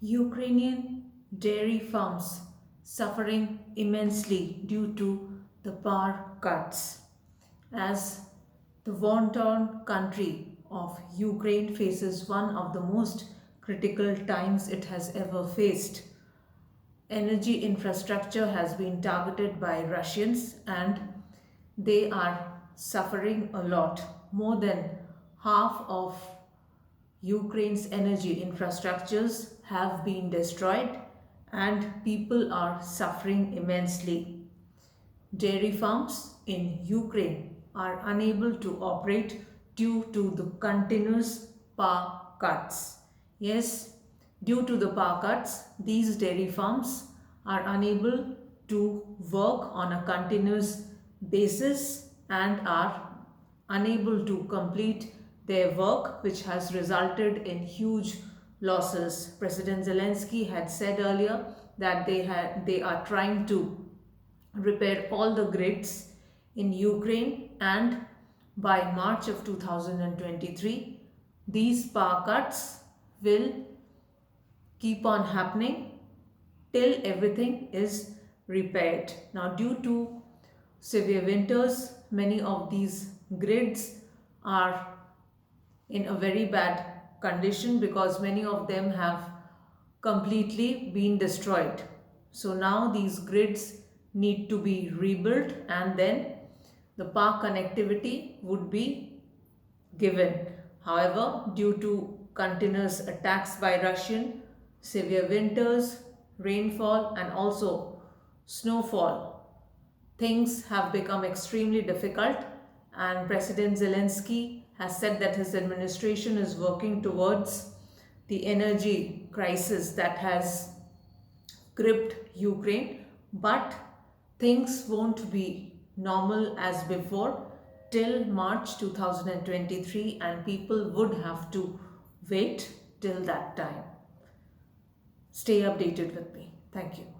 Ukrainian dairy farms suffering immensely due to the power cuts. As the war-torn country of Ukraine faces one of the most critical times it has ever faced, energy infrastructure has been targeted by Russians and they are suffering a lot. More than half of Ukraine's energy infrastructures have been destroyed and people are suffering immensely. Dairy farms in Ukraine are unable to operate due to the continuous power cuts. Yes, due to the power cuts, these dairy farms are unable to work on a continuous basis and are unable to complete their work, which has resulted in huge losses. President Zelensky had said earlier that they are trying to repair all the grids in Ukraine, and by March of 2023 these power cuts will keep on happening till everything is repaired. Now, due to severe winters, many of these grids are in a very bad condition because many of them have completely been destroyed. So now these grids need to be rebuilt and then the power connectivity would be given. However, due to continuous attacks by Russian, severe winters, rainfall and also snowfall, things have become extremely difficult, and President Zelensky has said that his administration is working towards the energy crisis that has gripped Ukraine, but things won't be normal as before till March 2023 and people would have to wait till that time. Stay updated with me. Thank you.